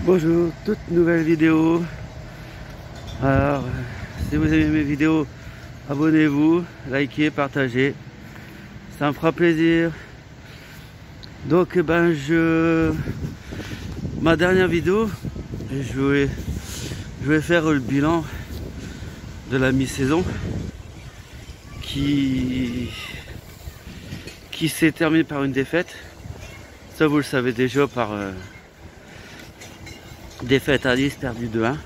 Bonjour, toute nouvelle vidéo. Alors, si vous aimez mes vidéos, abonnez-vous, likez, partagez. Ça me fera plaisir. Donc, ma dernière vidéo, je vais faire le bilan de la mi-saison qui s'est terminée par une défaite. Ça, vous le savez déjà par défaite à Nice, perdu 2-1.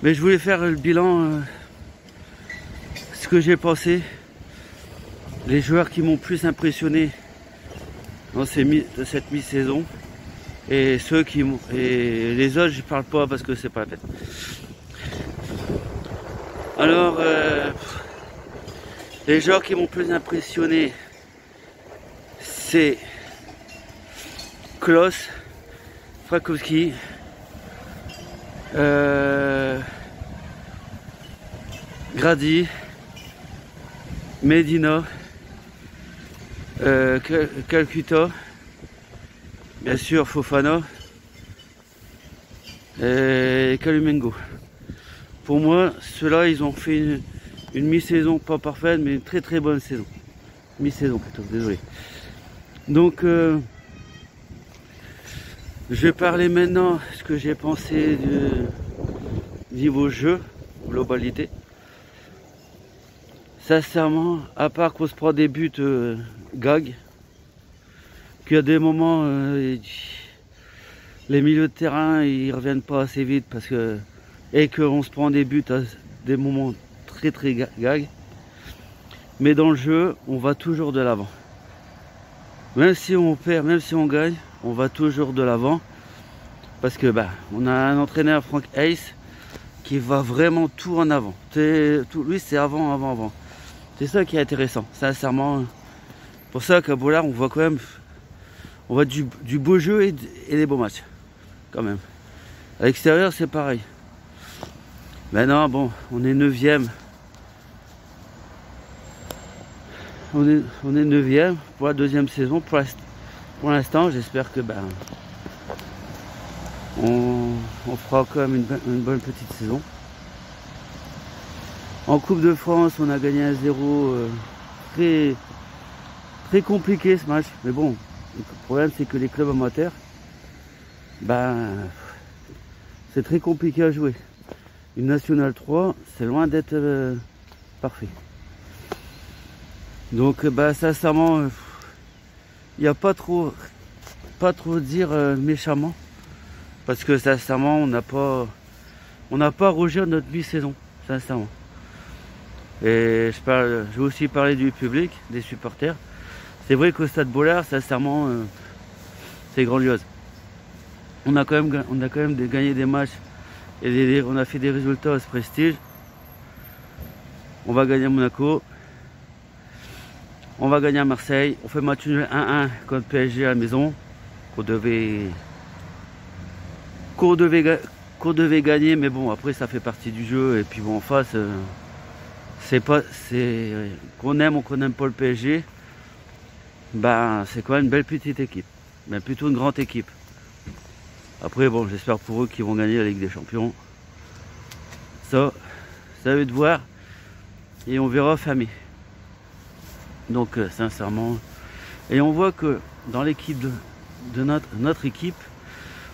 Mais je voulais faire le bilan, ce que j'ai pensé, les joueurs qui m'ont plus impressionné dans cette mi-saison, et ceux qui m'ont, et les autres je parle pas parce que c'est pas la peine. Alors, les joueurs qui m'ont plus impressionné, c'est Klos, Frankowski, Grady, Medina, Calcutta, bien sûr Fofana et Kalumengo. Pour moi, ceux-là, ils ont fait une mi-saison pas parfaite, mais une très très bonne saison. Mi-saison plutôt, désolé. Donc, je vais parler maintenant ce que j'ai pensé du niveau jeu, globalité. Sincèrement, à part qu'on se prend des buts gag, qu'il y a des moments, les milieux de terrain ils reviennent pas assez vite parce que, et qu'on se prend des buts à des moments très très gag. Mais dans le jeu, on va toujours de l'avant. Même si on perd, même si on gagne, on va toujours de l'avant. Parce que on a un entraîneur, Frank Hayes, qui va vraiment tout en avant. Lui, c'est avant, avant, avant. C'est ça qui est intéressant, sincèrement. Pour ça qu'à Bollard, on voit quand même, on voit du beau jeu et des beaux matchs, quand même. À l'extérieur, c'est pareil. Maintenant, bon, on est 9e. On est 9e pour la deuxième saison. Pour l'instant, j'espère que on fera quand même une bonne petite saison. En Coupe de France, on a gagné 1-0, très compliqué ce match. Mais bon, le problème c'est que les clubs amateurs, c'est très compliqué à jouer. Une Nationale 3, c'est loin d'être parfait. Donc, sincèrement, il n'y a pas trop dire méchamment. Parce que sincèrement, on n'a pas à rougir de notre mi-saison, sincèrement. Et je vais aussi parler du public, des supporters. C'est vrai qu'au Stade Bollard, sincèrement, c'est grandiose. On a quand même gagné des matchs et on a fait des résultats à ce prestige. On va gagner à Monaco. On va gagner à Marseille. On fait match nul 1-1 contre PSG à la maison. Qu'on devait gagner, mais bon, après ça fait partie du jeu. Et puis bon, en face, qu'on aime ou qu'on n'aime pas le PSG, c'est quand même une belle petite équipe, mais plutôt une grande équipe. Après bon, j'espère pour eux qu'ils vont gagner la Ligue des Champions. Ça à eux de voir, et on verra famille. Donc sincèrement, et on voit que dans l'équipe de notre équipe,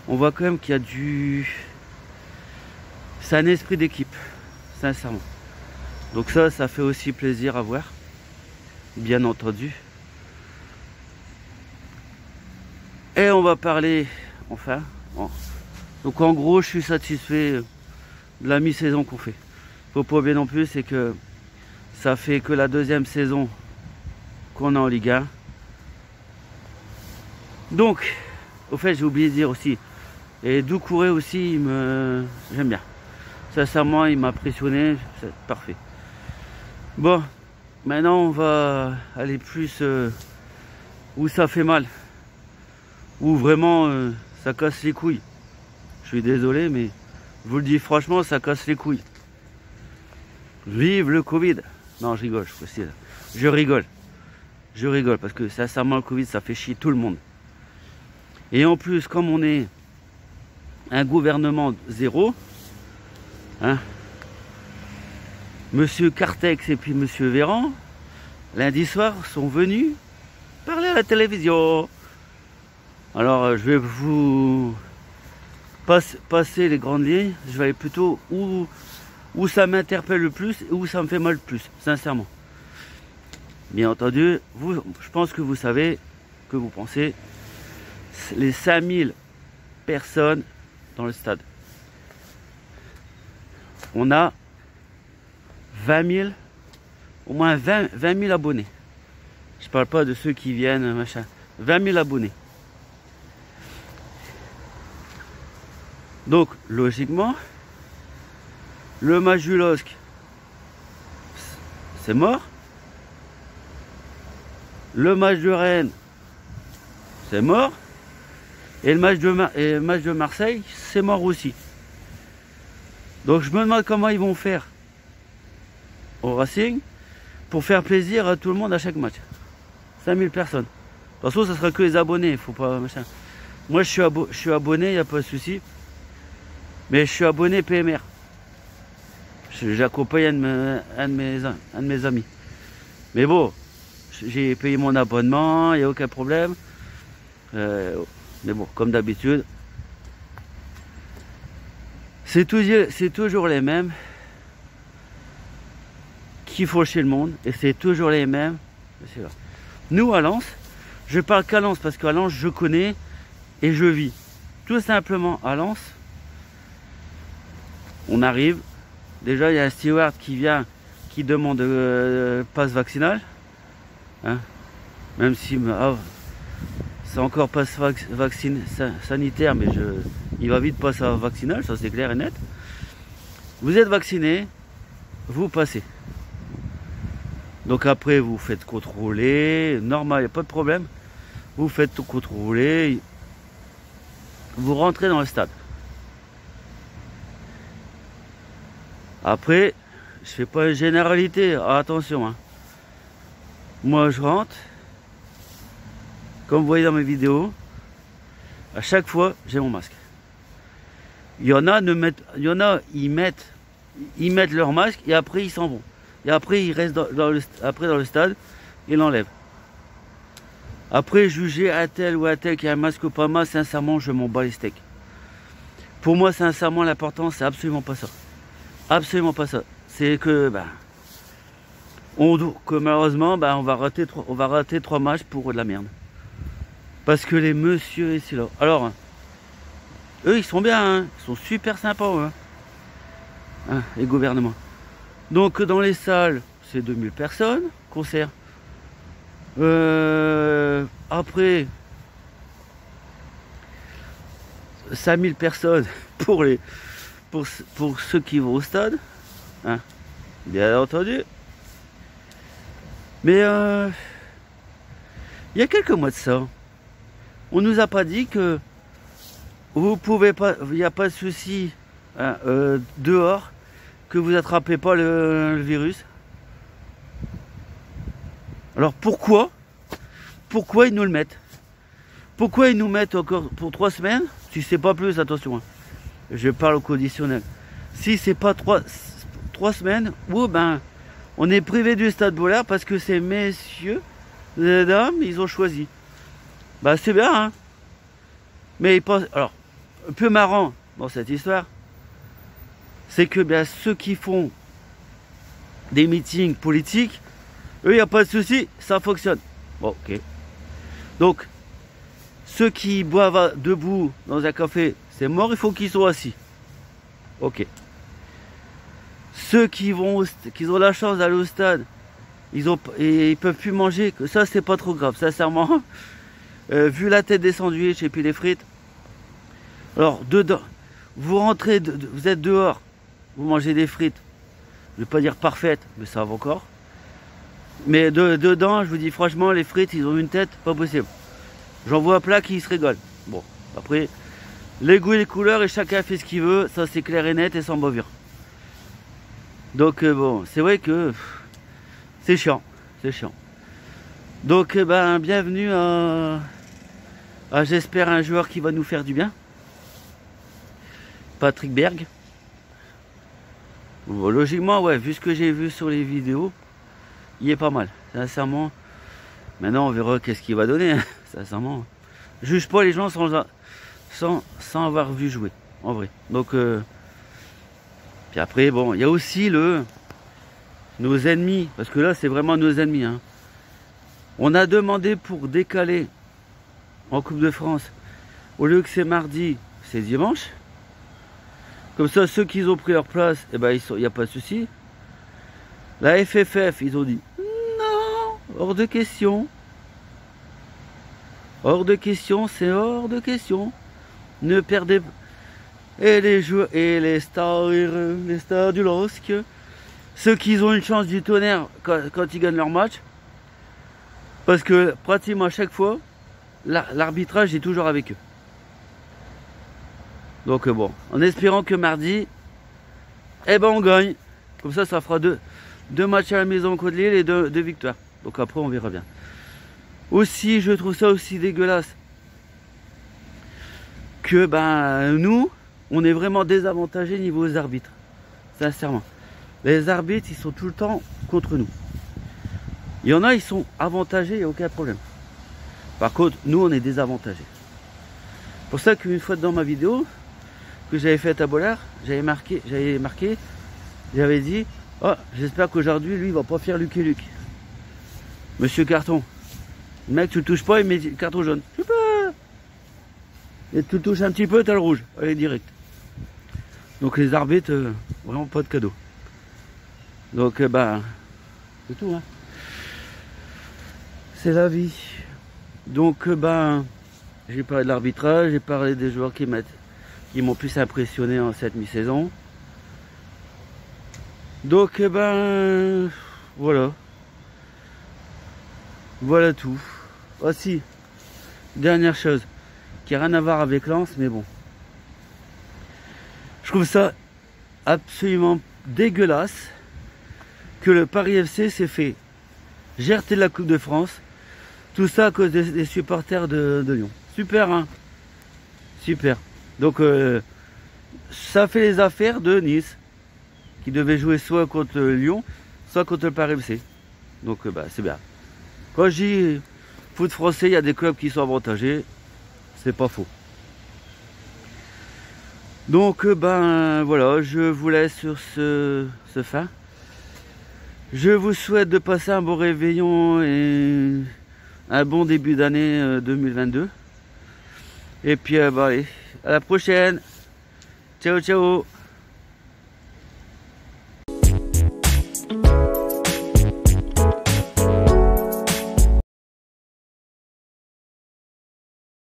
on voit quand même qu'il y a c'est un esprit d'équipe, sincèrement. Donc ça fait aussi plaisir à voir, bien entendu. Et on va parler, enfin, donc en gros, je suis satisfait de la mi-saison qu'on fait. Faut pas oublier non plus, c'est que ça fait que la deuxième saison qu'on est en Ligue 1. Donc, au fait, j'ai oublié de dire aussi, et Doucouré aussi, j'aime bien. Sincèrement, il m'a impressionné, c'est parfait. Bon, maintenant on va aller plus où ça fait mal, où vraiment ça casse les couilles. Je suis désolé, mais je vous le dis franchement, ça casse les couilles. Vive le Covid. Non, je rigole, je rigole. Je rigole parce que sincèrement, le Covid, ça fait chier tout le monde. Et en plus, comme on est un gouvernement zéro. Hein. Monsieur Cartex et puis Monsieur Véran, lundi soir, sont venus parler à la télévision. Alors, je vais vous passer les grandes lignes. Je vais aller plutôt où ça m'interpelle le plus et où ça me fait mal le plus, sincèrement. Bien entendu, je pense que vous savez, que vous pensez, les 5000 personnes dans le stade. On a 20 000, au moins 20 000 abonnés. Je parle pas de ceux qui viennent, machin. 20 000 abonnés. Donc, logiquement, le match du LOSC, c'est mort. Le match de Rennes, c'est mort. Et le match de Marseille, c'est mort aussi. Donc, je me demande comment ils vont faire au Racing pour faire plaisir à tout le monde à chaque match. 5000 personnes. De toute façon, ça sera que les abonnés. Faut pas, machin. Moi, je suis abonné, il n'y a pas de souci. Mais je suis abonné PMR. J'accompagne un de mes amis. Mais bon, j'ai payé mon abonnement, il n'y a aucun problème. Mais bon, comme d'habitude, c'est toujours les mêmes qui font chier le monde. Et c'est toujours les mêmes. Nous, à Lens, je parle qu'à Lens parce qu'à Lens, je connais et je vis. Tout simplement, à Lens, on arrive. Déjà, il y a un steward qui vient, qui demande passe vaccinal. Hein, même si c'est encore passe sanitaire, mais il va vite passer à vaccinal, ça c'est clair et net. Vous êtes vacciné, vous passez. Donc après, vous faites contrôler, normal, il n'y a pas de problème. Vous faites tout contrôler, vous rentrez dans le stade. Après, je fais pas une généralité, attention. Hein. Moi, je rentre, comme vous voyez dans mes vidéos, à chaque fois, j'ai mon masque. Il y en a, ils mettent leur masque et après, ils s'en vont. Et après, ils restent dans le stade, ils l'enlèvent. Après, juger à tel ou à tel qui a un masque ou pas masque, sincèrement, je m'en bats les steaks. Pour moi, sincèrement, l'important, c'est absolument pas ça. Absolument pas ça. C'est que, malheureusement, on va rater 3 matchs pour de la merde. Parce que les messieurs ici là. Alors, eux, ils sont bien, hein. Ils sont super sympas, eux, hein, les gouvernements. Donc, dans les salles, c'est 2000 personnes, concert. Après, 5000 personnes pour ceux qui vont au stade, hein, bien entendu. Mais il y a quelques mois de ça, on nous a pas dit que vous pouvez pas, il n'y a pas de souci, hein, dehors, que vous attrapez pas le virus. Alors pourquoi ils nous le mettent? Pourquoi ils nous mettent encore pour 3 semaines? Si c'est pas plus, attention. Hein. Je parle au conditionnel. Si c'est pas 3 semaines, ou on est privé du Stade Bollaert parce que ces messieurs, les dames, ils ont choisi. C'est bien, hein. Mais ils pensent. Alors, un peu marrant dans cette histoire, c'est que ceux qui font des meetings politiques, eux, il n'y a pas de souci, ça fonctionne. Bon, ok. Donc, ceux qui boivent debout dans un café, c'est mort, il faut qu'ils soient assis. Ok. Ceux qui ont la chance d'aller au stade, ils peuvent plus manger, ça c'est pas trop grave, sincèrement. Vu la tête des sandwichs et puis les frites. Alors, dedans, vous rentrez, vous êtes dehors, vous mangez des frites. Je vais pas dire parfaites, mais ça va encore. Mais dedans, je vous dis franchement, les frites, ils ont une tête pas possible. J'en vois plein qui se rigolent. Bon, après, les goûts et les couleurs, et chacun fait ce qu'il veut, ça c'est clair et net et sans bavure. Donc bon, c'est vrai que c'est chiant, c'est chiant. Donc bienvenue à j'espère un joueur qui va nous faire du bien. Patrick Berg. Bon, logiquement, ouais, vu ce que j'ai vu sur les vidéos, il est pas mal. Sincèrement, maintenant on verra qu'est-ce qu'il va donner. Hein. Sincèrement, juge pas les gens sans avoir vu jouer, en vrai. Donc, puis après, bon, il y a aussi nos ennemis, parce que là, c'est vraiment nos ennemis. Hein. On a demandé pour décaler en Coupe de France, au lieu que c'est mardi, c'est dimanche. Comme ça, ceux qui ont pris leur place, eh ben, il n'y a pas de souci. La FFF, ils ont dit non, hors de question. Hors de question, c'est hors de question. Ne perdez pas. Et les joueurs et les stars du LOSC, ceux qui ont une chance du tonnerre quand ils gagnent leur match, parce que pratiquement à chaque fois, l'arbitrage est toujours avec eux. Donc bon, en espérant que mardi, eh ben on gagne. Comme ça fera deux matchs à la maison contre Lille et deux victoires. Donc après on verra bien. Aussi, je trouve ça aussi dégueulasse que ben nous, on est vraiment désavantagés niveau des arbitres. Sincèrement. Les arbitres, ils sont tout le temps contre nous. Il y en a, ils sont avantagés, il n'y a aucun problème. Par contre, nous, on est désavantagés. C'est pour ça qu'une fois dans ma vidéo que j'avais faite à Bollard, j'avais dit, oh, j'espère qu'aujourd'hui, lui, il va pas faire Lucky Luke. Monsieur Carton, mec, tu le touches pas, il met carton jaune. Je sais pas. Et tu le touches un petit peu, t'as le rouge. Allez, direct. Donc les arbitres, vraiment pas de cadeau. Donc, ben, c'est tout, hein. C'est la vie. Donc, ben, j'ai parlé de l'arbitrage, j'ai parlé des joueurs qui m'ont plus impressionné en cette mi-saison. Donc, ben, voilà. Voilà tout. Aussi, dernière chose, qui n'a rien à voir avec Lens, mais bon. Je trouve ça absolument dégueulasse que le Paris FC s'est fait jeter de la Coupe de France. Tout ça à cause des supporters de Lyon. Super, hein? Super. Donc, ça fait les affaires de Nice, qui devait jouer soit contre Lyon, soit contre le Paris FC. Donc, bah, c'est bien. Quand je dis foot français, il y a des clubs qui sont avantagés. C'est pas faux. Donc, ben, voilà, je vous laisse sur ce fin. Je vous souhaite de passer un bon réveillon et un bon début d'année 2022. Et puis, bah, allez, à la prochaine. Ciao, ciao.